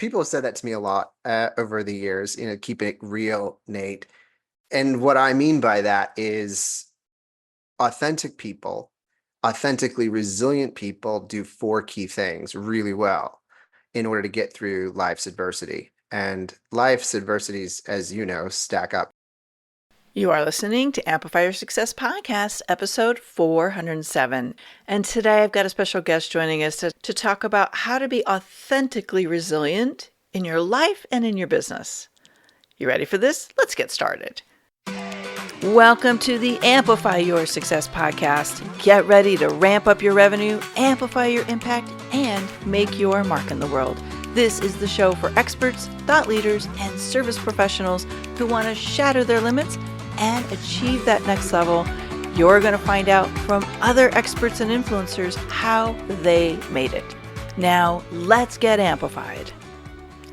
people have said that to me a lot over the years, keep it real, Nate. And what I mean by that is authentic people, authentically resilient people do four key things really well in order to get through life's adversity. And life's adversities, as you know, stack up. You are listening to Amplify Your Success Podcast, episode 407. And today I've got a special guest joining us to talk about how to be authentically resilient in your life and in your business. You ready for this? Let's get started. Welcome to the Amplify Your Success Podcast. Get ready to ramp up your revenue, amplify your impact, and make your mark in the world. This is the show for experts, thought leaders, and service professionals who want to shatter their limits and achieve that next level. You're going to find out from other experts and influencers how they made it. Now, let's get amplified.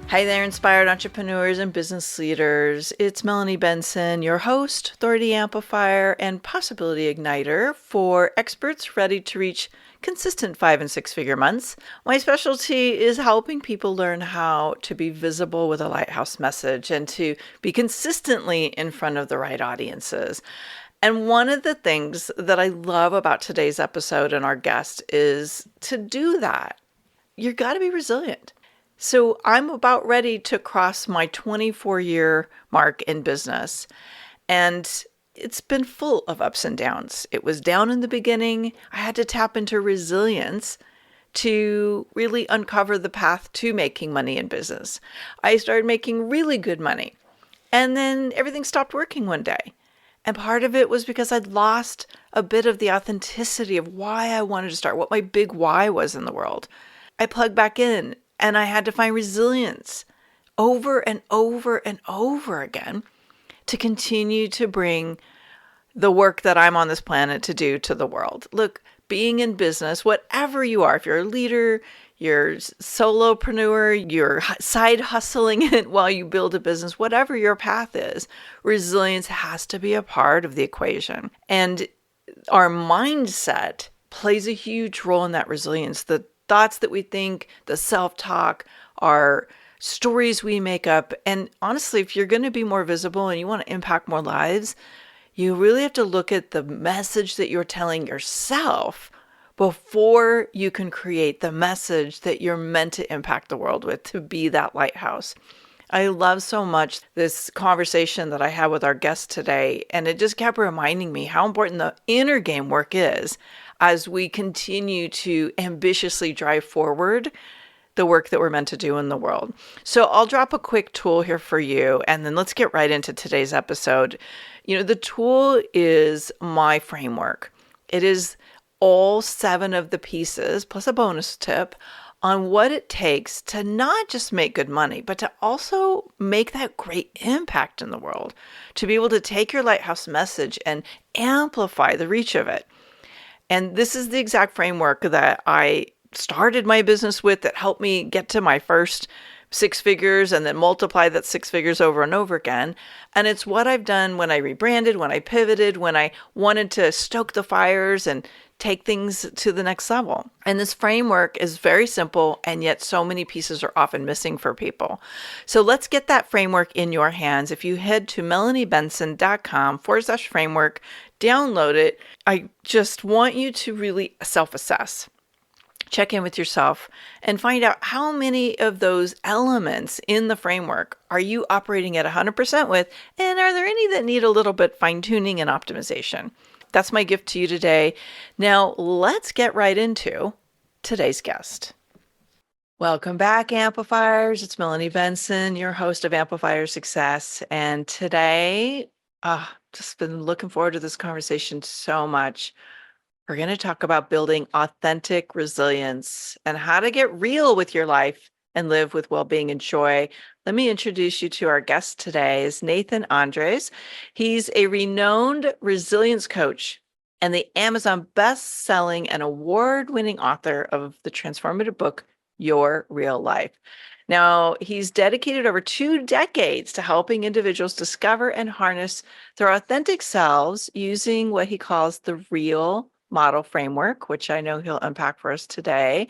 Hi there, inspired entrepreneurs and business leaders. It's Melanie Benson, your host, authority amplifier, and possibility igniter for experts ready to reach consistent 5 and 6 figure months. My specialty is helping people learn how to be visible with a lighthouse message and to be consistently in front of the right audiences. And one of the things that I love about today's episode and our guest is to do that. You've got to be resilient. So I'm about ready to cross my 24-year mark in business. And it's been full of ups and downs. It was down in the beginning. I had to tap into resilience to really uncover the path to making money in business. I started making really good money. And then everything stopped working one day. And part of it was because I'd lost a bit of the authenticity of why I wanted to start, what my big why was in the world. I plugged back in and I had to find resilience over and over and over again to continue to bring the work that I'm on this planet to do to the world. Look, being in business, whatever you are, if you're a leader, you're solopreneur, you're side hustling it while you build a business, whatever your path is, resilience has to be a part of the equation. And our mindset plays a huge role in that resilience. The thoughts that we think, the self-talk, our stories we make up. And honestly, if you're going to be more visible and you want to impact more lives, you really have to look at the message that you're telling yourself before you can create the message that you're meant to impact the world with, to be that lighthouse. I love so much this conversation that I had with our guest today, and it just kept reminding me how important the inner game work is as we continue to ambitiously drive forward the work that we're meant to do in the world. So I'll drop a quick tool here for you, and then let's get right into today's episode. The tool is my framework. It is all 7 of the pieces, plus a bonus tip, on what it takes to not just make good money, but to also make that great impact in the world, to be able to take your lighthouse message and amplify the reach of it. And this is the exact framework that I started my business with, that helped me get to my first 6 figures and then multiply that 6 figures over and over again. And it's what I've done when I rebranded, when I pivoted, when I wanted to stoke the fires and take things to the next level. And this framework is very simple, and yet so many pieces are often missing for people. So let's get that framework in your hands. If you head to melaniebenson.com/framework, download it. I just want you to really self-assess. Check in with yourself and find out how many of those elements in the framework are you operating at 100% with, and are there any that need a little bit fine-tuning and optimization? That's my gift to you today. Now, let's get right into today's guest. Welcome back, Amplifiers. It's Melanie Benson, your host of Amplify Your Success. And today, just been looking forward to this conversation so much. We're going to talk about building authentic resilience and how to get real with your life and live with well-being and joy. Let me introduce you to our guest today is Nathan Andres. He's a renowned resilience coach and the Amazon best-selling and award-winning author of the transformative book, Your Real Life. Now, he's dedicated over 2 decades to helping individuals discover and harness their authentic selves using what he calls the real model framework, which I know he'll unpack for us today.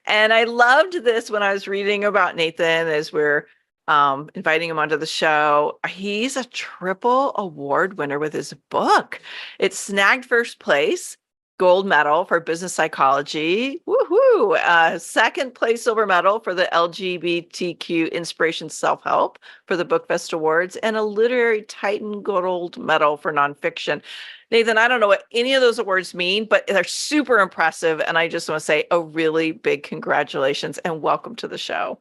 And I loved this when I was reading about Nathan as we're inviting him onto the show. He's a triple award winner with his book. It snagged first place, gold medal for business psychology. Woohoo! Second place silver medal for the LGBTQ inspiration self-help for the Bookfest Awards, and a literary Titan gold medal for nonfiction. Nathan, I don't know what any of those awards mean, but they're super impressive. And I just want to say a really big congratulations and welcome to the show.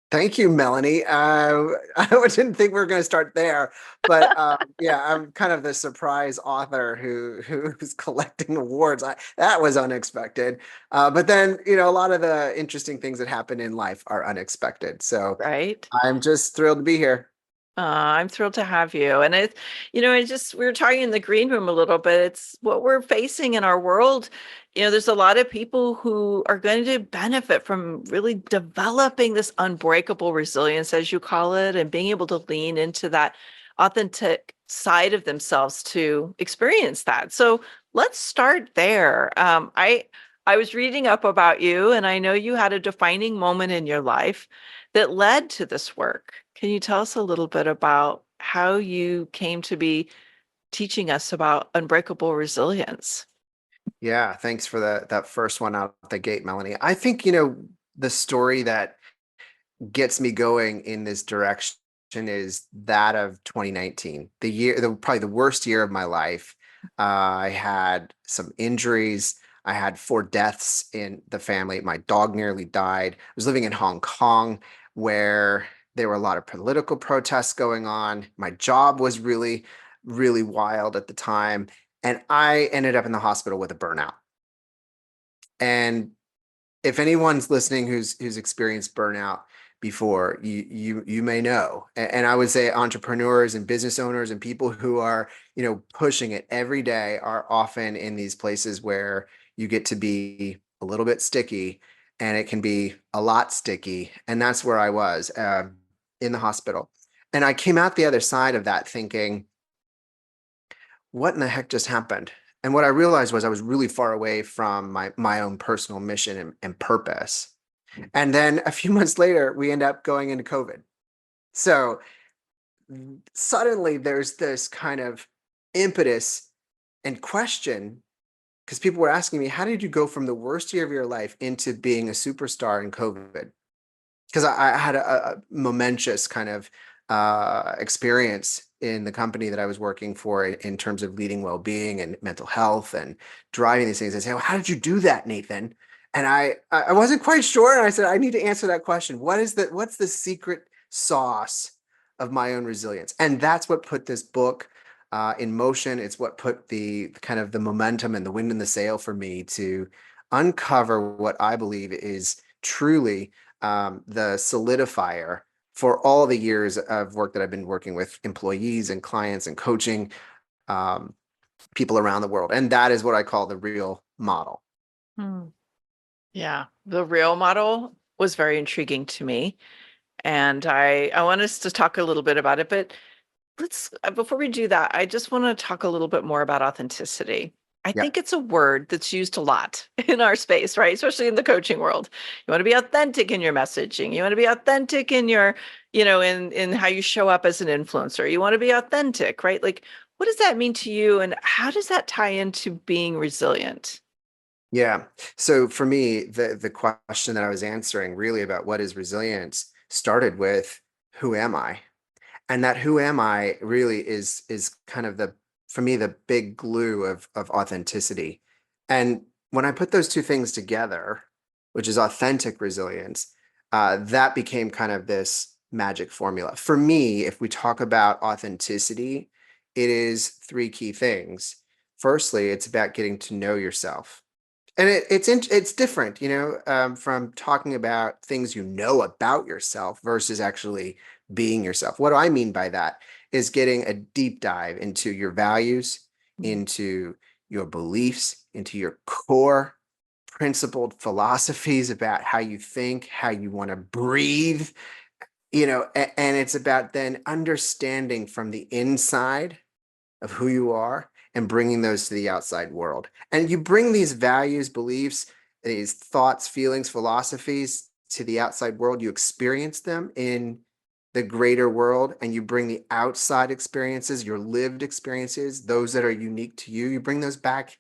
Thank you, Melanie. I didn't think we were going to start there, but yeah, I'm kind of the surprise author who's collecting awards. That was unexpected. But then, a lot of the interesting things that happen in life are unexpected. So Right? I'm just thrilled to be here. I'm thrilled to have you. And we were talking in the green room a little bit. It's what we're facing in our world. There's a lot of people who are going to benefit from really developing this unbreakable resilience, as you call it, and being able to lean into that authentic side of themselves to experience that. So let's start there. I was reading up about you, and I know you had a defining moment in your life that led to this work. Can you tell us a little bit about how you came to be teaching us about unbreakable resilience? Yeah, thanks for that first one out the gate, Melanie. I think, the story that gets me going in this direction is that of 2019, probably the worst year of my life. I had some injuries. I had 4 deaths in the family. My dog nearly died. I was living in Hong Kong where there were a lot of political protests going on. My job was really, really wild at the time. And I ended up in the hospital with a burnout. And if anyone's listening who's experienced burnout before, you may know. And I would say entrepreneurs and business owners and people who are, pushing it every day are often in these places where you get to be a little bit sticky, and it can be a lot sticky. And that's where I was in the hospital. And I came out the other side of that thinking, what in the heck just happened? And what I realized was I was really far away from my own personal mission and purpose. And then a few months later, we end up going into COVID. So suddenly there's this kind of impetus and question, because people were asking me, how did you go from the worst year of your life into being a superstar in COVID? Because I had a momentous kind of experience in the company that I was working for in terms of leading well-being and mental health and driving these things. I say, well, how did you do that, Nathan? And I wasn't quite sure. And I said, I need to answer that question. What's the secret sauce of my own resilience? And that's what put this book in motion. It's what put the kind of the momentum and the wind in the sail for me to uncover what I believe is truly the solidifier for all the years of work that I've been working with employees and clients and coaching people around the world. And that is what I call the real model. Hmm. Yeah, the real model was very intriguing to me. And I want us to talk a little bit about it. But let's, before we do that, I just want to talk a little bit more about authenticity. I Yeah. think it's a word that's used a lot in our space, right? Especially in the coaching world. You want to be authentic in your messaging. You want to be authentic in your, in how you show up as an influencer. You want to be authentic, right? Like, what does that mean to you? And how does that tie into being resilient? Yeah. So for me, the question that I was answering really about what is resilience started with who am I? And that who am I really is kind of for me the big glue of authenticity. And when I put those two things together, which is authentic resilience, that became kind of this magic formula. For me, if we talk about authenticity, it is 3 key things. Firstly, it's about getting to know yourself. And it's different, from talking about things you know about yourself versus actually being yourself. What do I mean by that is getting a deep dive into your values, Mm. into your beliefs, into your core principled philosophies about how you think, how you want to breathe, and it's about then understanding from the inside of who you are and bringing those to the outside world. And you bring these values, beliefs, these thoughts, feelings, philosophies to the outside world. You experience them in the greater world, and you bring the outside experiences, your lived experiences, those that are unique to you, you bring those back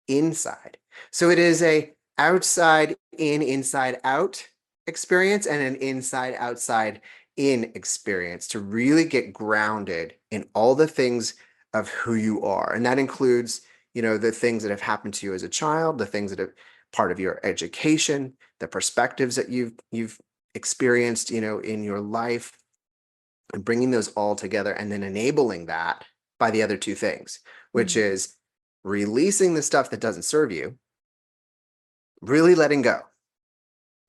inside. So it is a outside in, inside out experience, and an inside outside in experience to really get grounded in all the things of who you are. And that includes, the things that have happened to you as a child, the things that are part of your education, the perspectives that you've experienced, in your life, and bringing those all together, and then enabling that by the other two things, which Mm. is releasing the stuff that doesn't serve you, really letting go.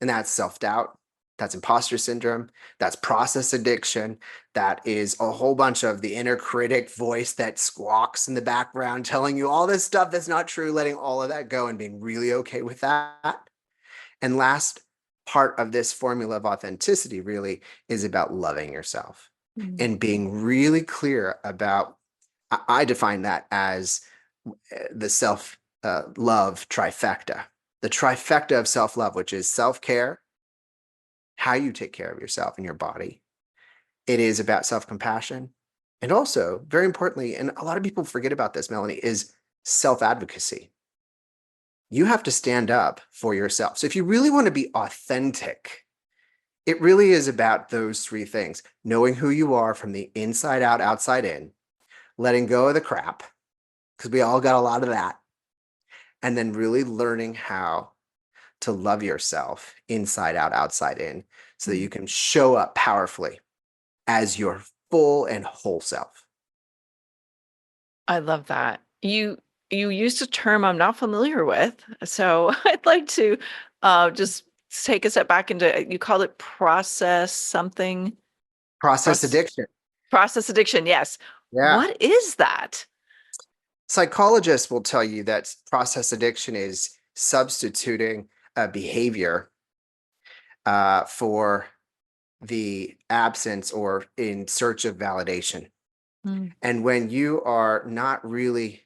And that's self-doubt, that's imposter syndrome, that's process addiction, that is a whole bunch of the inner critic voice that squawks in the background telling you all this stuff that's not true, letting all of that go and being really okay with that. And last part of this formula of authenticity really is about loving yourself Mm. and being really clear about, I define that as the self love trifecta, the trifecta of self love, which is self care, how you take care of yourself and your body. It is about self compassion. And also, very importantly, and a lot of people forget about this, Melanie, is self advocacy. You have to stand up for yourself. So if you really want to be authentic, it really is about those three things: knowing who you are from the inside out, outside in, letting go of the crap, because we all got a lot of that, and then really learning how to love yourself inside out, outside in, so that Mm. you can show up powerfully as your full and whole self. I love that. You used a term I'm not familiar with, so I'd like to just take a step back into, you called it process something. Process Process, addiction. process addiction. Yes. Yeah. What is that? Psychologists will tell you that process addiction is substituting a behavior for the absence or in search of validation. Mm. And when you are not really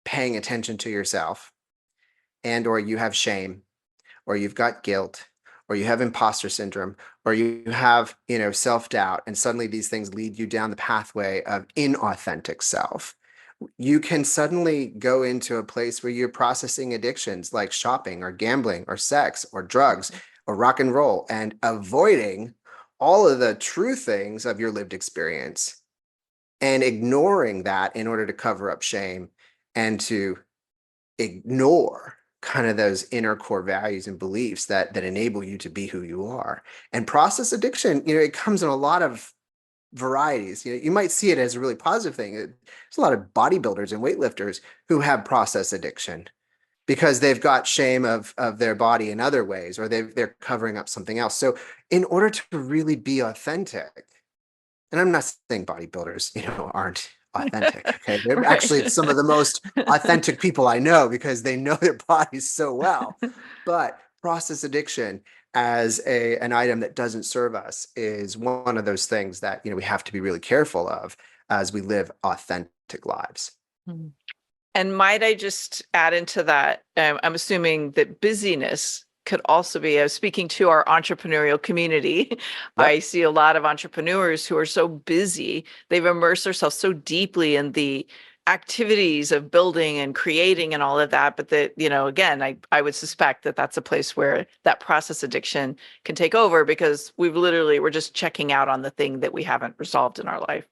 paying attention to yourself, and or you have shame, or you've got guilt, or you have imposter syndrome, or you have, self-doubt, and suddenly these things lead you down the pathway of inauthentic self, you can suddenly go into a place where you're processing addictions like shopping or gambling or sex or drugs or rock and roll, and avoiding all of the true things of your lived experience and ignoring that in order to cover up shame and to ignore kind of those inner core values and beliefs that enable you to be who you are. And process addiction, it comes in a lot of varieties. You might see it as a really positive thing. There's a lot of bodybuilders and weightlifters who have process addiction because they've got shame of their body in other ways, or they're covering up something else. So in order to really be authentic, and I'm not saying bodybuilders, aren't authentic. Okay. They're actually Right. some of the most authentic people I know because they know their bodies so well. But process addiction as an item that doesn't serve us is one of those things that, we have to be really careful of as we live authentic lives. Mm. And might I just add into that? I'm assuming that busyness could also be, I was speaking to our entrepreneurial community. I Yep. see a lot of entrepreneurs who are so busy, they've immersed themselves so deeply in the activities of building and creating and all of that. But that, again, I would suspect that that's a place where that process addiction can take over, because we're just checking out on the thing that we haven't resolved in our life.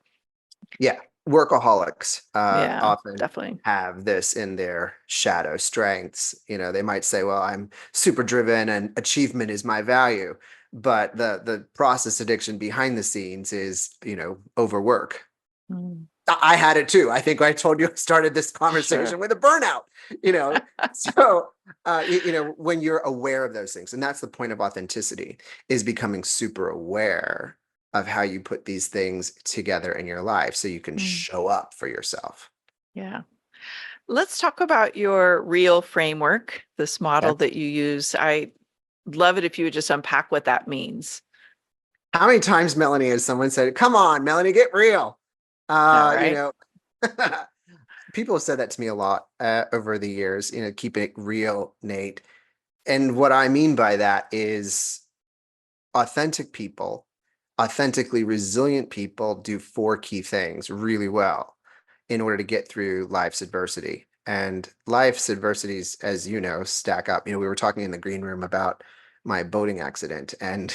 Yeah. Workaholics Yeah, often definitely. have this in their shadow strengths. They might say, well, I'm super driven and achievement is my value. But the process addiction behind the scenes is, overwork. Mm. I had it too. I think I told you I started this Sure. conversation with a burnout, you know. So, when you're aware of those things, and that's the point of authenticity, is becoming super aware of how you put these things together in your life so you can Mm. show up for yourself. Yeah. Let's talk about your real framework, this Okay. model that you use. I love it if you would just unpack what that means. How many times, Melanie, has someone said, "Come on, Melanie, get real"? All Uh, you right. know, people have said that to me a lot over the years. Keep it real, Nate. And what I mean by that is authentic people, authentically resilient people do four key things really well in order to get through life's adversity. And life's adversities, as you know, stack up. We were talking in the green room about my boating accident, and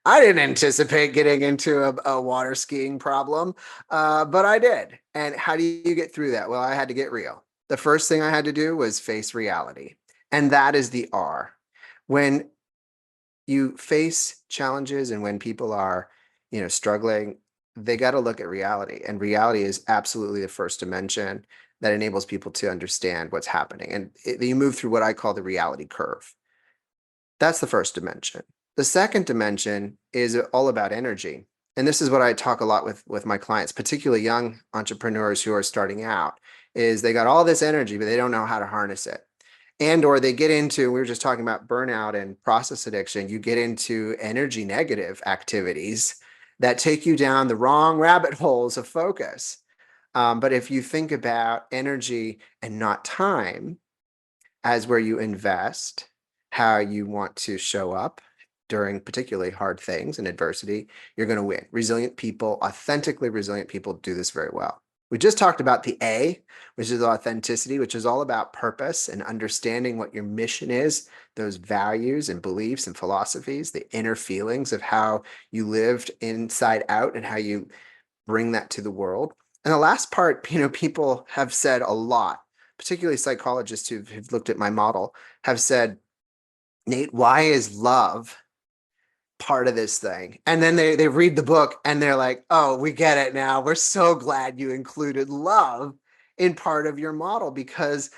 I didn't anticipate getting into a water skiing problem, but I did. And how do you get through that? Well, I had to get real. The first thing I had to do was face reality. And that is the R. When you face challenges and when people are, struggling, they got to look at reality. And reality is absolutely the first dimension that enables people to understand what's happening. And you move through what I call the reality curve. That's the first dimension. The second dimension is all about energy. And this is what I talk a lot with my clients, particularly young entrepreneurs who are starting out, is they got all this energy, but they don't know how to harness it. And or they get into, we were just talking about burnout and process addiction, you get into energy negative activities that take you down the wrong rabbit holes of focus. But if you think about energy and not time as where you invest, how you want to show up during particularly hard things and adversity, you're going to win. Resilient people, authentically resilient people do this very well. We just talked about the A, which is authenticity, which is all about purpose and understanding what your mission is, those values and beliefs and philosophies, the inner feelings of how you lived inside out and how you bring that to the world. And the last part, people have said a lot, particularly psychologists who've looked at my model, have said, Nate, why is love part of this thing? And then they read the book and they're like, oh, we get it now. We're so glad you included love in part of your model because,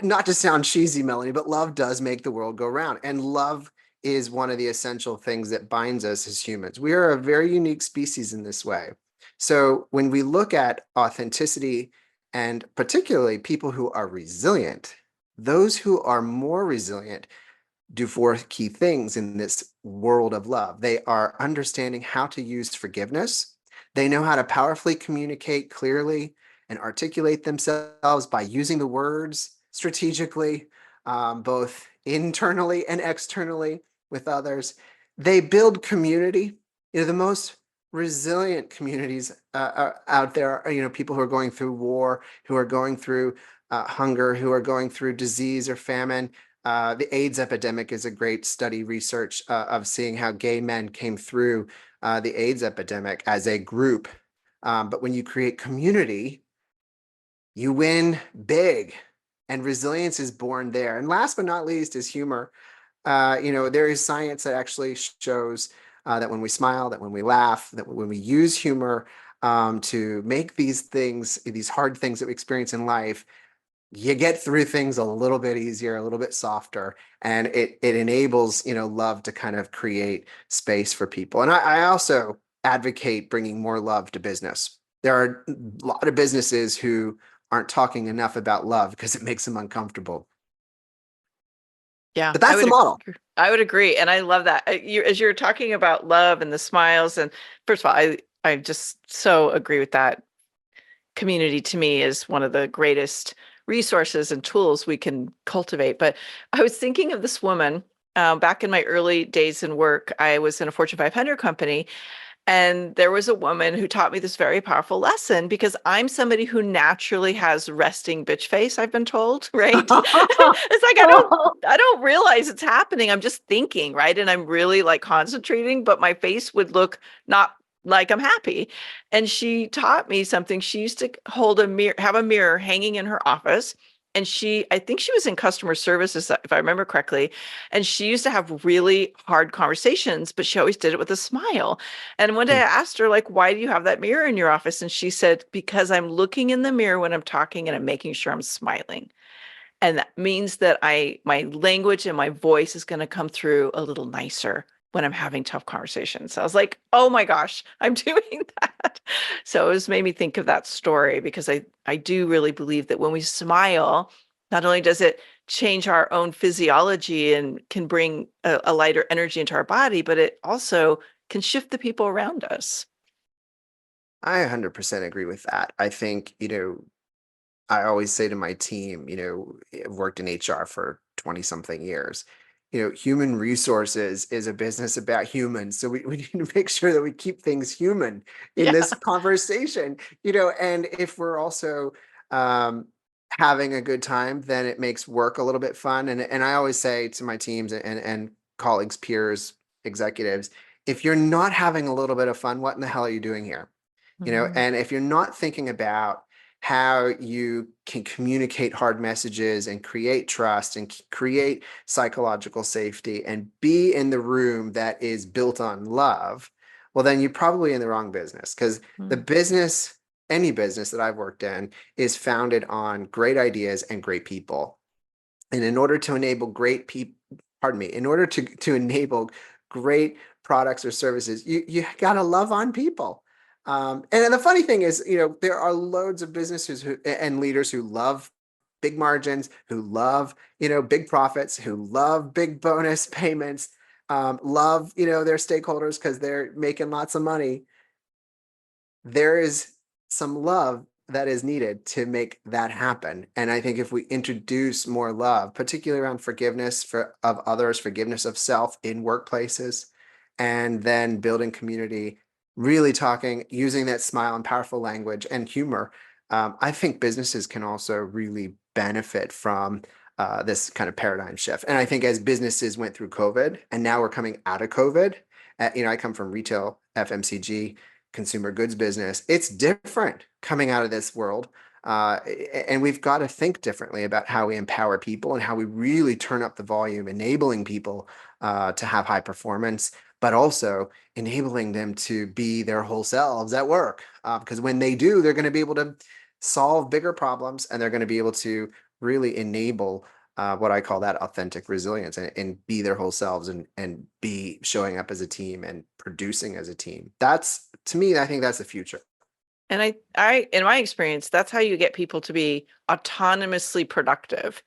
not to sound cheesy, Melanie, but love does make the world go round. And love is one of the essential things that binds us as humans. We are a very unique species in this way. So when we look at authenticity and particularly people who are resilient, those who are more resilient do four key things in this world of love. They are understanding how to use forgiveness. They know how to powerfully communicate clearly and articulate themselves by using the words strategically, both internally and externally with others. They build community. The most resilient communities out there are, people who are going through war, who are going through hunger, who are going through disease or famine. The AIDS epidemic is a great study research of seeing how gay men came through the AIDS epidemic as a group. But when you create community, you win big, and resilience is born there. And last but not least is humor. There is science that actually shows that when we smile, that when we laugh, that when we use humor to make these things, these hard things that we experience in life, you get through things a little bit easier, a little bit softer, and it enables, love to kind of create space for people. And I also advocate bringing more love to business. There are a lot of businesses who aren't talking enough about love because it makes them uncomfortable. Yeah, But that's the model. I would agree. And I love that. As you're talking about love and the smiles, and first of all, I just so agree with that. Community to me is one of the greatest resources and tools we can cultivate. But I was thinking of this woman back in my early days in work. I was in a Fortune 500 company, and there was a woman who taught me this very powerful lesson because I'm somebody who naturally has resting bitch face, I've been told, right? It's like I don't realize it's happening. I'm just thinking, right? And I'm really like concentrating, but my face would look not like I'm happy. And she taught me something. She used to hold a mirror, have a mirror hanging in her office. And I think she was in customer services, if I remember correctly. And she used to have really hard conversations, but she always did it with a smile. And one day I asked her, like, why do you have that mirror in your office? And she said, because I'm looking in the mirror when I'm talking and I'm making sure I'm smiling. And that means that my language and my voice is going to come through a little nicer when I'm having tough conversations. I was like, oh my gosh, I'm doing that. So it was made me think of that story because I do really believe that when we smile, not only does it change our own physiology and can bring a lighter energy into our body, but it also can shift the people around us. I 100% agree with that. I think, I always say to my team, I've worked in HR for 20 something years. Human resources is a business about humans. So we need to make sure that we keep things human in Yeah. this conversation, and if we're also um, having a good time, then it makes work a little bit fun. And I always say to my teams and colleagues, peers, executives, if you're not having a little bit of fun, what in the hell are you doing here? Mhm. And if you're not thinking about how you can communicate hard messages and create trust and create psychological safety and be in the room that is built on love, well, then you're probably in the wrong business, because the Mm. business, any business that I've worked in, is founded on great ideas and great people. And in order to enable great people, pardon me, in order to enable great products or services, you got to love on people. And the funny thing is, there are loads of businesses and leaders who love big margins, who love, big profits, who love big bonus payments, love, their stakeholders because they're making lots of money. There is some love that is needed to make that happen. And I think if we introduce more love, particularly around forgiveness of others, forgiveness of self in workplaces, and then building community, really talking, using that smile and powerful language and humor, I think businesses can also really benefit from this kind of paradigm shift. And I think as businesses went through COVID and now we're coming out of COVID, I come from retail, FMCG, consumer goods business. It's different coming out of this world. And we've got to think differently about how we empower people and how we really turn up the volume, enabling people to have high performance, but also enabling them to be their whole selves at work. Because when they do, they're going to be able to solve bigger problems, and they're going to be able to really enable what I call that authentic resilience, and be their whole selves, and be showing up as a team and producing as a team. That's, to me, I think that's the future. And in my experience, that's how you get people to be autonomously productive.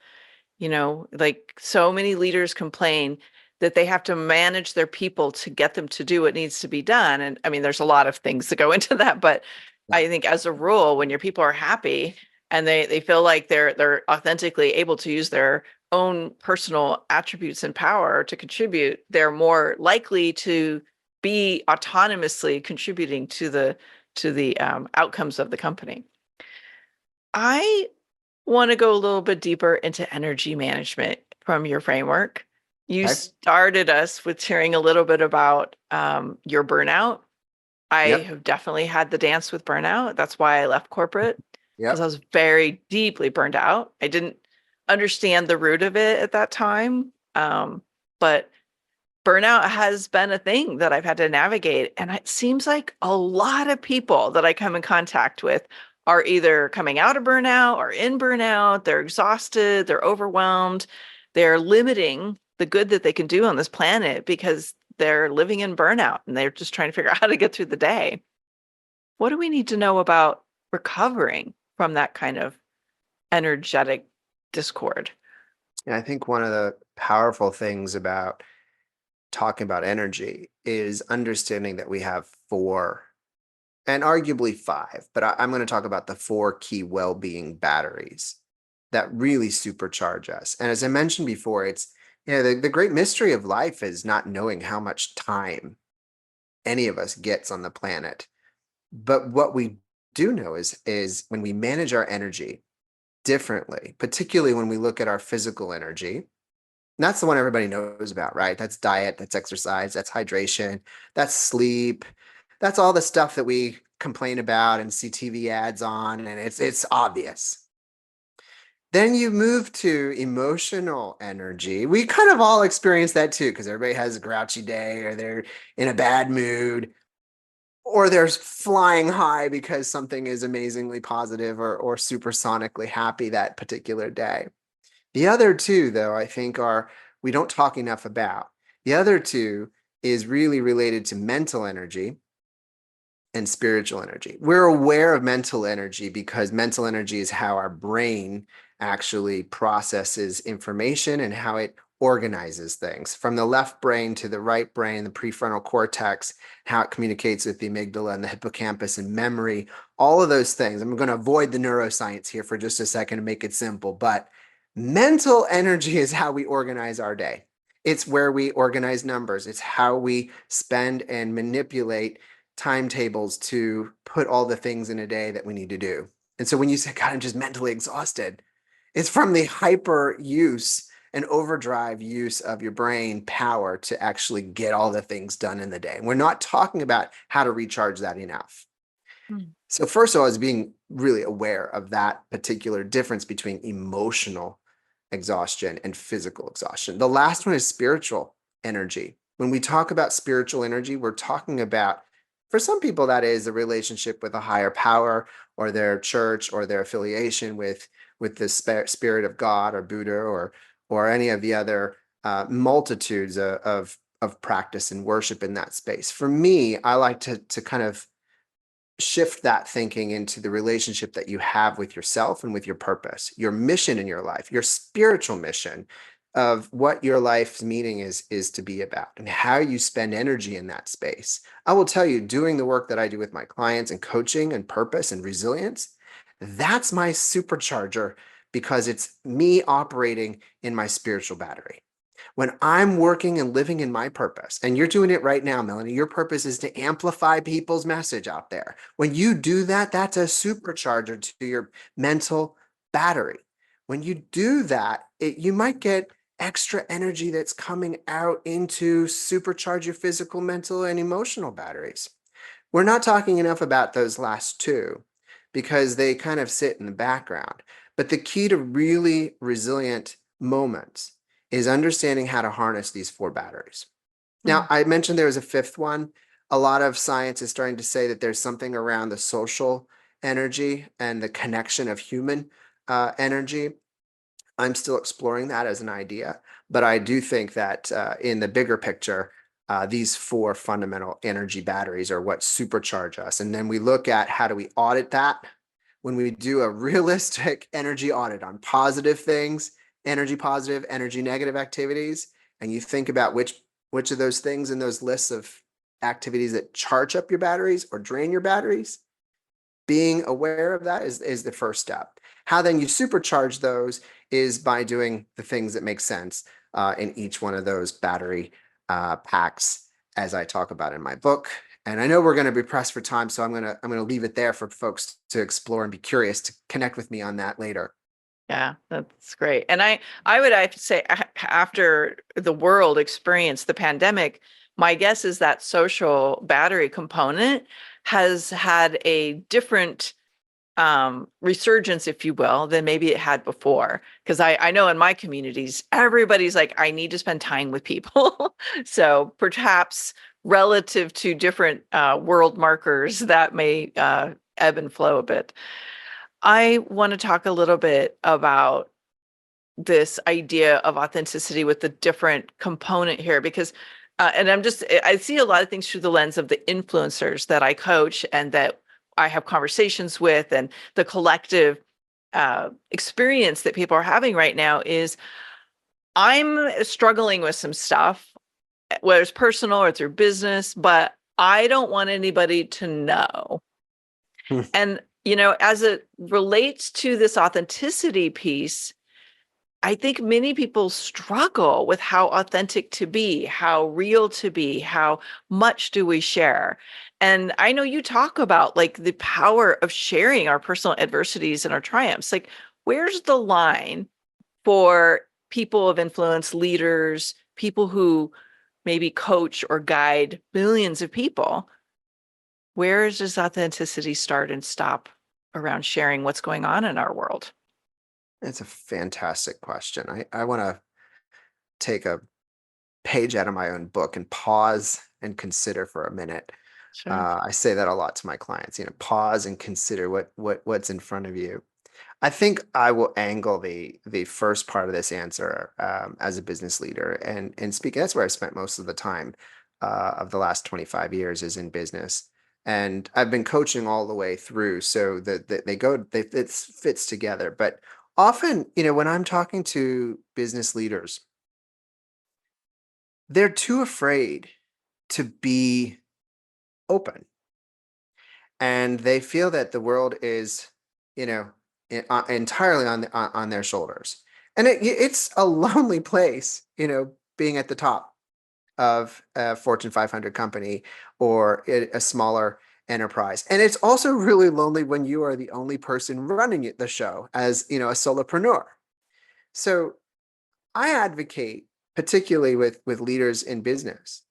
Like so many leaders complain that they have to manage their people to get them to do what needs to be done. And I mean, there's a lot of things that go into that, but Yeah. I think as a rule, when your people are happy and they feel like they're authentically able to use their own personal attributes and power to contribute, they're more likely to be autonomously contributing to the outcomes of the company. I want to go a little bit deeper into energy management from your framework. You Okay. started us with sharing a little bit about your burnout. I Yep. have definitely had the dance with burnout. That's why I left corporate, because I Yep. was very deeply burned out. I didn't understand the root of it at that time. But burnout has been a thing that I've had to navigate. And it seems like a lot of people that I come in contact with are either coming out of burnout or in burnout. They're exhausted, they're overwhelmed, they're limiting the good that they can do on this planet because they're living in burnout and they're just trying to figure out how to get through the day. What do we need to know about recovering from that kind of energetic discord? And I think one of the powerful things about talking about energy is understanding that we have four, and arguably five, but I'm going to talk about the four key well-being batteries that really supercharge us. And as I mentioned before, it's, the great mystery of life is not knowing how much time any of us gets on the planet. But what we do know is when we manage our energy differently, particularly when we look at our physical energy, and that's the one everybody knows about, right? That's diet, that's exercise, that's hydration, that's sleep, that's all the stuff that we complain about and see TV ads on, and it's obvious. Then you move to emotional energy. We kind of all experience that too, because everybody has a grouchy day, or they're in a bad mood, or they're flying high because something is amazingly positive, or supersonically happy that particular day. The other two, though, I think we don't talk enough about. The other two is really related to mental energy and spiritual energy. We're aware of mental energy because mental energy is how our brain actually processes information and how it organizes things from the left brain to the right brain, the prefrontal cortex, how it communicates with the amygdala and the hippocampus and memory, all of those things. I'm going to avoid the neuroscience here for just a second to make it simple, but Mental energy is how we organize our day. It's where we organize numbers. It's how we spend and manipulate timetables to put all the things in a day that we need to do. And so when you say, God, I'm just mentally exhausted, it's from the hyper use and overdrive use of your brain power to actually get all the things done in the day. We're not talking about how to recharge that enough. Mm. So first of all, is being really aware of that particular difference between emotional exhaustion and physical exhaustion. The last one is spiritual energy. When we talk about spiritual energy, we're talking about, for some people, that is a relationship with a higher power or their church or their affiliation with the spirit of God or Buddha or any of the other multitudes of practice and worship in that space. For me, I like to kind of shift that thinking into the relationship that you have with yourself and with your purpose, your mission in your life, your spiritual mission of what your life's meaning is to be about and how you spend energy in that space. I will tell you, doing the work that I do with my clients and coaching and purpose and resilience, that's my supercharger because it's me operating in my spiritual battery. When I'm working and living in my purpose, and you're doing it right now, Melanie, your purpose is to amplify people's message out there. When you do that, that's a supercharger to your mental battery. When you do that, you might get extra energy that's coming out into supercharge your physical, mental, and emotional batteries. We're not talking enough about those last two because they kind of sit in the background. But the key to really resilient moments is understanding how to harness these four batteries. Now, Mm. I mentioned there was a fifth one. A lot of science is starting to say that there's something around the social energy and the connection of human energy. I'm still exploring that as an idea, but I do think that in the bigger picture, these four fundamental energy batteries are what supercharge us. And then we look at how do we audit that when we do a realistic energy audit on positive things, energy positive, energy negative activities, and you think about which of those things in those lists of activities that charge up your batteries or drain your batteries, being aware of that is the first step. How then you supercharge those is by doing the things that make sense in each one of those battery packs, as I talk about in my book. And I know we're going to be pressed for time, so I'm gonna leave it there for folks to explore and be curious to connect with me on that later. Yeah, that's great. And I would have to say after the world experienced the pandemic, my guess is that social battery component has had a different resurgence, if you will, than maybe it had before. Because I know in my communities, everybody's like, I need to spend time with people. So perhaps relative to different world markers, that may ebb and flow a bit. I want to talk a little bit about this idea of authenticity with the different component here because and I see a lot of things through the lens of the influencers that I coach and that I have conversations with, and the collective experience that people are having right now is I'm struggling with some stuff, whether it's personal or through business, but I don't want anybody to know. Hmm. And as it relates to this authenticity piece, I think many people struggle with how authentic to be, how real to be, how much do we share. And I know you talk about like the power of sharing our personal adversities and our triumphs. Like, where's the line for people of influence, leaders, people who maybe coach or guide millions of people? Where does authenticity start and stop around sharing what's going on in our world? It's a fantastic question. I want to take a page out of my own book and pause and consider for a minute. Sure. I say that a lot to my clients. Pause and consider what's in front of you. I think I will angle the first part of this answer as a business leader and speaking. That's where I spent most of the time of the last 25 years is in business, and I've been coaching all the way through. So that it fits together. But often, when I'm talking to business leaders, they're too afraid to be open, and they feel that the world is, entirely on their shoulders. And it's a lonely place, being at the top of a Fortune 500 company or a smaller enterprise. And it's also really lonely when you are the only person running the show as, a solopreneur. So I advocate, particularly with leaders in business,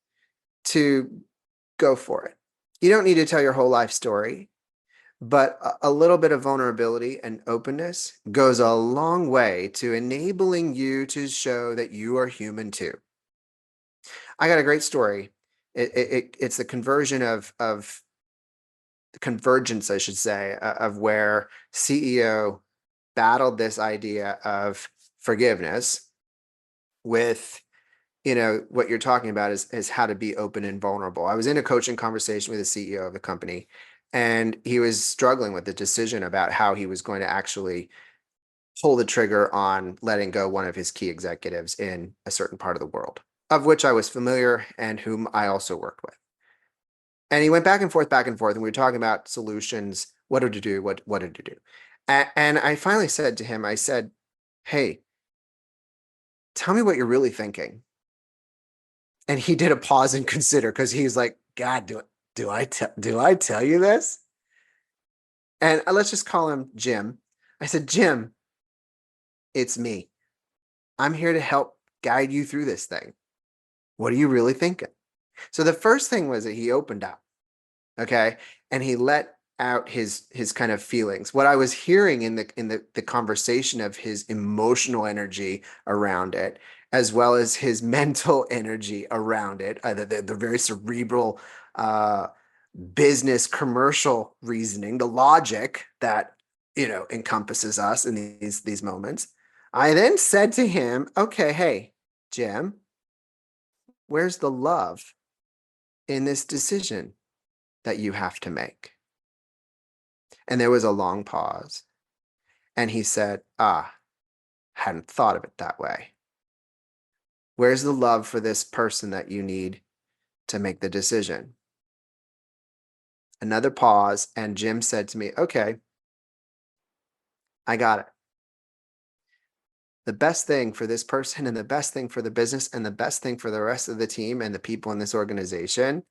to go for it. You don't need to tell your whole life story, but a little bit of vulnerability and openness goes a long way to enabling you to show that you are human too. I got a great story. It's the conversion of the convergence, I should say, of where CEO battled this idea of forgiveness with, what you're talking about is how to be open and vulnerable. I was in a coaching conversation with the CEO of a company, and he was struggling with the decision about how he was going to actually pull the trigger on letting go one of his key executives in a certain part of the world, of which I was familiar and whom I also worked with. And he went back and forth, and we were talking about solutions. What did you do? What did you do? And I finally said to him, I said, "Hey, tell me what you're really thinking." And he did a pause and consider, because he's like, "God, do I tell you this?" And let's just call him Jim. I said, "Jim, it's me. I'm here to help guide you through this thing. What are you really thinking?" So the first thing was that he opened up, okay, and he let out his kind of feelings. What I was hearing in the conversation of his emotional energy around it, as well as his mental energy around it, the very cerebral uh, business commercial reasoning, the logic that encompasses us in these moments. I then said to him, "Okay, hey, Jim, where's the love in this decision that you have to make?" And there was a long pause. And he said, hadn't thought of it that way. Where's the love for this person that you need to make the decision? Another pause. And Jim said to me, "Okay, I got it. The best thing for this person, and the best thing for the business, and the best thing for the rest of the team and the people in this organization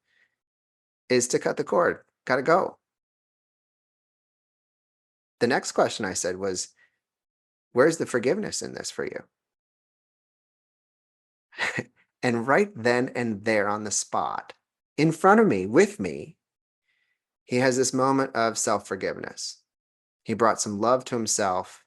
is to cut the cord. Gotta go." The next question I said was, "Where's the forgiveness in this for you?" And right then and there on the spot, in front of me, with me, he has this moment of self-forgiveness. He brought some love to himself.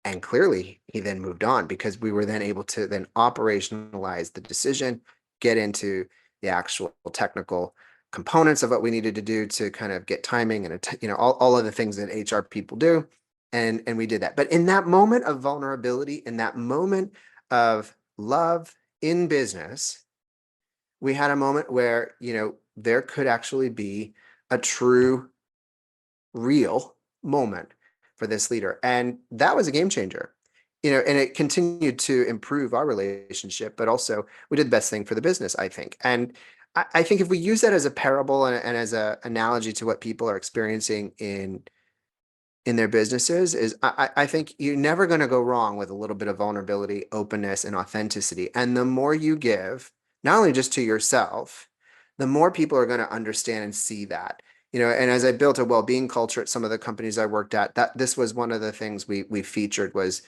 And clearly he then moved on, because we were then able to then operationalize the decision, get into the actual technical components of what we needed to do to kind of get timing and all of the things that HR people do. And we did that. But in that moment of vulnerability, in that moment of love in business, we had a moment where, there could actually be a true, real moment for this leader. And that was a game changer, and it continued to improve our relationship, but also we did the best thing for the business, I think. And I think if we use that as a parable and as an analogy to what people are experiencing in their businesses, is I think you're never going to go wrong with a little bit of vulnerability, openness, and authenticity. And the more you give, not only just to yourself, the more people are going to understand and see that. And as I built a well-being culture at some of the companies I worked at, that this was one of the things we featured was,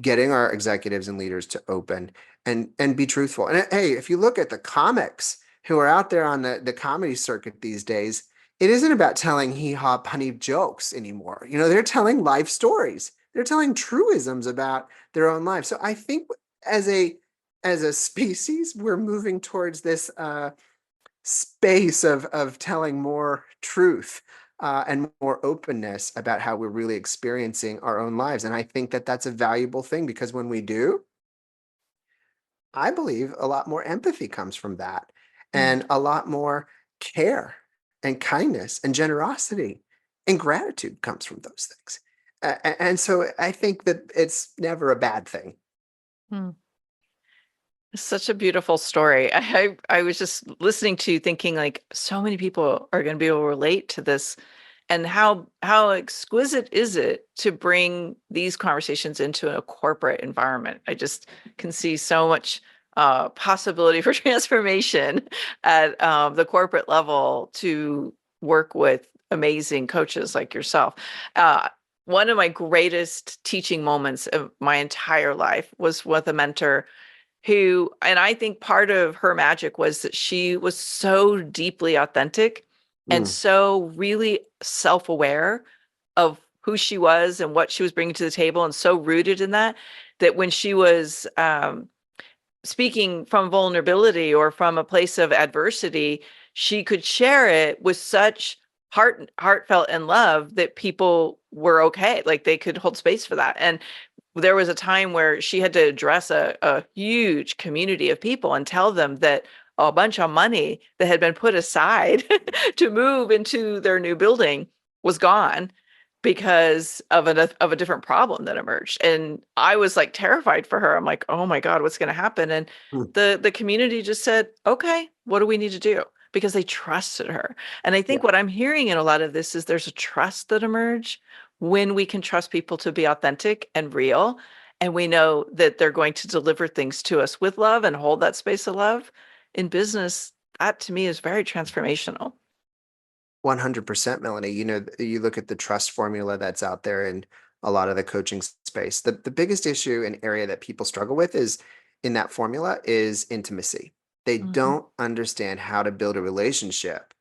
getting our executives and leaders to open and be truthful. And hey, if you look at the comics who are out there on the comedy circuit these days, it isn't about telling hee-haw punny jokes anymore. They're telling life stories. They're telling truisms about their own lives. So I think as a species, we're moving towards this space of telling more truth and more openness about how we're really experiencing our own lives. And I think that that's a valuable thing, because when we do, I believe a lot more empathy comes from that, Mm. and a lot more care and kindness and generosity and gratitude comes from those things. And so I think that it's never a bad thing. Mm. Such a beautiful story. I was just listening to you thinking, like, so many people are going to be able to relate to this And how exquisite is it to bring these conversations into a corporate environment? I just can see so much possibility for transformation at the corporate level to work with amazing coaches like yourself. Uh, One of my greatest teaching moments of my entire life was with a mentor who, and I think part of her magic was that she was so deeply authentic and Mm, so really self-aware of who she was and what she was bringing to the table, and so rooted in that, that when she was speaking from vulnerability or from a place of adversity, she could share it with such heartfelt and love that people were okay, like they could hold space for that. And there was a time where she had to address a huge community of people and tell them that a bunch of money that had been put aside to move into their new building was gone because of a different problem that emerged. And I was like terrified for her. I'm like, oh my God, what's going to happen? And mm, the community just said, okay, what do we need to do? Because they trusted her. And I yeah, think what I'm hearing in a lot of this is there's a trust that emerged when we can trust people to be authentic and real. And we know that they're going to deliver things to us with love and hold that space of love in business. That to me is very transformational. 100%, Melanie. You look at the trust formula that's out there in a lot of the coaching space. The biggest issue and area that people struggle with is in that formula is intimacy. They Mhm. don't understand how to build a relationship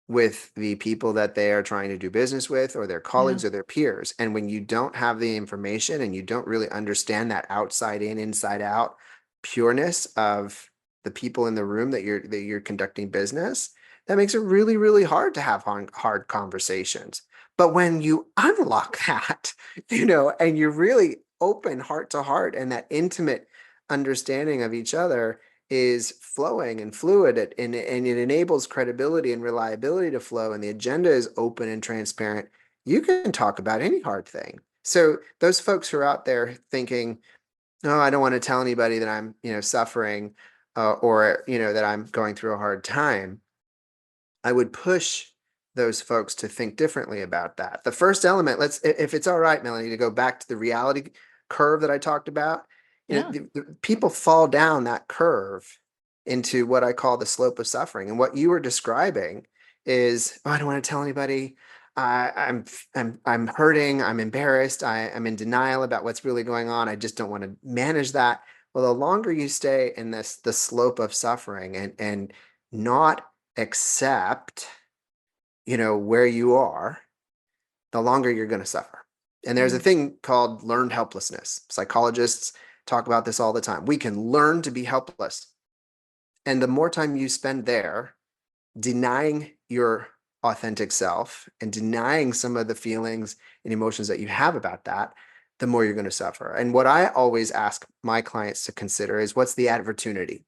with the people that they are trying to do business with, or their Yeah. colleagues or their peers. And when you don't have the information and you don't really understand that outside in, inside out pureness of the people in the room that you're conducting business, that makes it really, really hard to have hard conversations. But when you unlock that, and you're really open heart to heart, and that intimate understanding of each other is flowing and fluid, and it enables credibility and reliability to flow, and the agenda is open and transparent, you can talk about any hard thing. So those folks who are out there thinking, oh, I don't want to tell anybody that I'm suffering, or that I'm going through a hard time, I would push those folks to think differently about that. The first element, if it's all right, Melanie, to go back to the reality curve that I talked about. Yeah. The people fall down that curve into what I call the slope of suffering. And what you were describing is, oh, I don't want to tell anybody. I'm hurting. I'm embarrassed. I'm in denial about what's really going on. I just don't want to manage that. Well, the longer you stay in the slope of suffering, and not accept, where you are, the longer you're going to suffer. And there's a Mm. thing called learned helplessness. Psychologists talk about this all the time. We can learn to be helpless. And the more time you spend there denying your authentic self and denying some of the feelings and emotions that you have about that, the more you're going to suffer. And what I always ask my clients to consider is, what's the advertunity?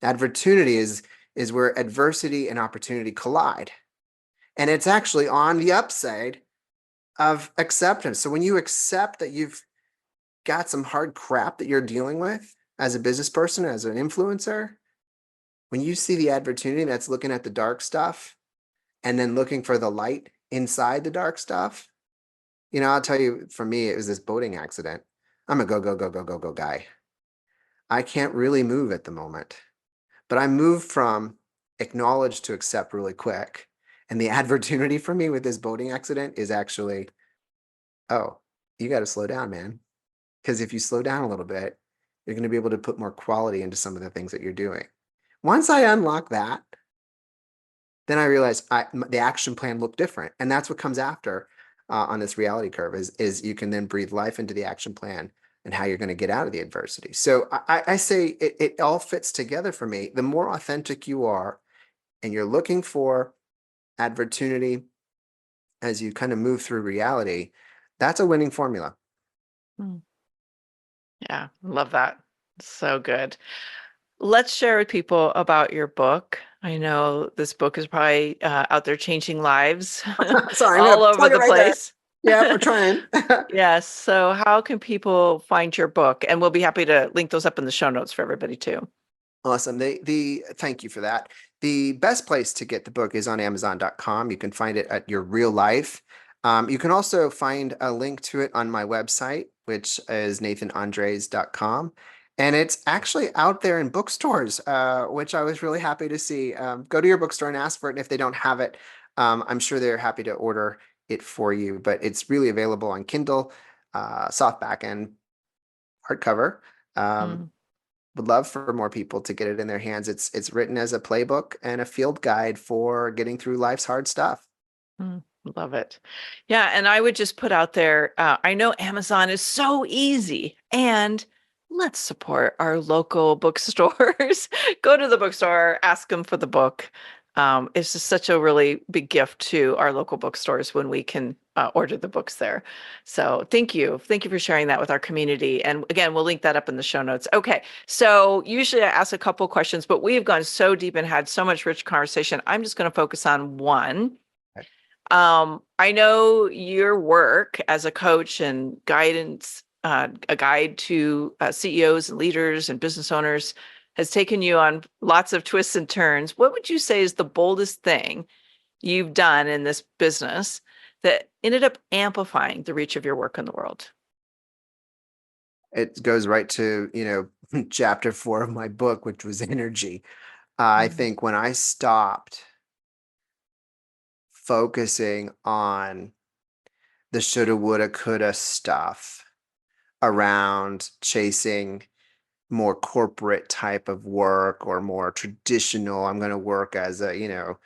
Advertunity is where adversity and opportunity collide. And it's actually on the upside of acceptance. So when you accept that you've got some hard crap that you're dealing with as a business person, as an influencer, when you see the opportunity that's looking at the dark stuff and then looking for the light inside the dark stuff, I'll tell you, for me, it was this boating accident. I'm a go, go, go, go, go, go guy. I can't really move at the moment, but I moved from acknowledge to accept really quick. And the opportunity for me with this boating accident is actually, oh, you got to slow down, man. Because if you slow down a little bit, you're going to be able to put more quality into some of the things that you're doing. Once I unlock that, then I realized the action plan looked different. And that's what comes after, on this reality curve, is you can then breathe life into the action plan and how you're going to get out of the adversity. So I say it all fits together for me. The more authentic you are and you're looking for opportunity as you kind of move through reality, that's a winning formula. Mm. Yeah, love that. So good. Let's share with people about your book. I know this book is probably out there changing lives Sorry, I'm going all to over plug it the right there. place. Yeah, we're trying. Yes. So, how can people find your book? And we'll be happy to link those up in the show notes for everybody too. Awesome. The thank you for that. The best place to get the book is on Amazon.com. You can find it at your real life. You can also find a link to it on my website, which is nathanandres.com. And it's actually out there in bookstores, which I was really happy to see. Go to your bookstore and ask for it. And if they don't have it, I'm sure they're happy to order it for you. But it's really available on Kindle, softback, and hardcover. Mm. Would love for more people to get it in their hands. It's written as a playbook and a field guide for getting through life's hard stuff. Love it. Yeah. And I would just put out there, I know Amazon is so easy, and let's support our local bookstores. Go to the bookstore, ask them for the book. It's just such a really big gift to our local bookstores when we can order the books there. So thank you. Thank you for sharing that with our community. And again, we'll link that up in the show notes. Okay. So usually I ask a couple questions, but we've gone so deep and had so much rich conversation. I'm just going to focus on one. I know your work as a coach and guidance, a guide to CEOs and leaders and business owners has taken you on lots of twists and turns. What would you say is the boldest thing you've done in this business that ended up amplifying the reach of your work in the world? It goes right to, chapter 4 of my book, which was energy. I Mm. think when I stopped focusing on the shoulda, woulda, coulda stuff around chasing more corporate type of work or more traditional, I'm going to work as a,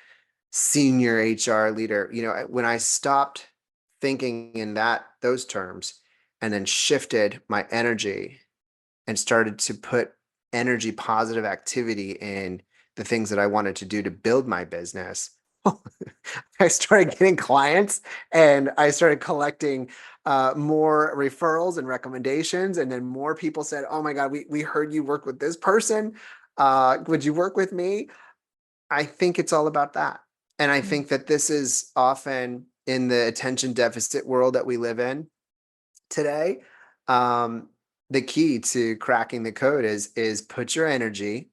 senior HR leader. When I stopped thinking in those terms and then shifted my energy and started to put energy positive activity in the things that I wanted to do to build my business, I started getting clients and I started collecting more referrals and recommendations. And then more people said, oh my God, we heard you work with this person. Would you work with me? I think it's all about that. And I Mm. think that this is often in the attention deficit world that we live in today. Um, the key to cracking the code is put your energy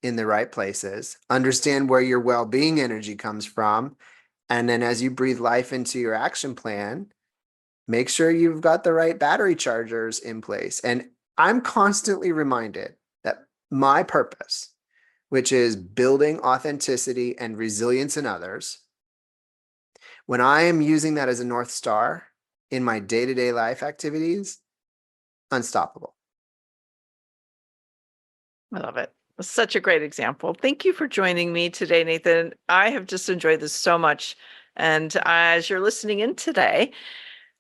in the right places, understand where your well-being energy comes from, and then as you breathe life into your action plan, make sure you've got the right battery chargers in place. And I'm constantly reminded that my purpose, which is building authenticity and resilience in others, when I am using that as a North Star in my day-to-day life activities, unstoppable. I love it. Such a great example. Thank you for joining me today, Nathan. I have just enjoyed this so much. And as you're listening in today,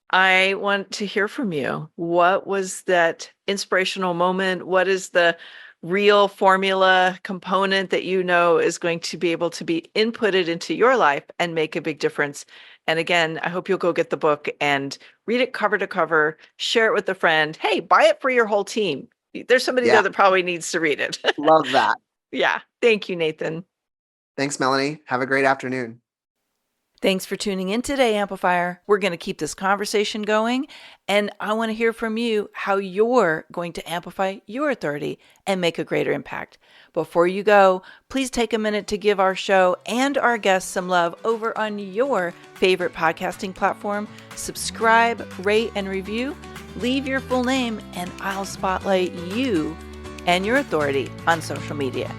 I want to hear from you. What was that inspirational moment? What is the real formula component that you know is going to be able to be inputted into your life and make a big difference? And again, I hope you'll go get the book and read it cover to cover, share it with a friend. Hey, buy it for your whole team. There's somebody there Yeah, that probably needs to read it. love that. Yeah. Thank you, Nathan. Thanks, Melanie. Have a great afternoon. Thanks for tuning in today, Amplifier. We're going to keep this conversation going, and I want to hear from you how you're going to amplify your authority and make a greater impact. Before you go, please take a minute to give our show and our guests some love over on your favorite podcasting platform. Subscribe, rate, and review. Leave your full name, and I'll spotlight you and your authority on social media.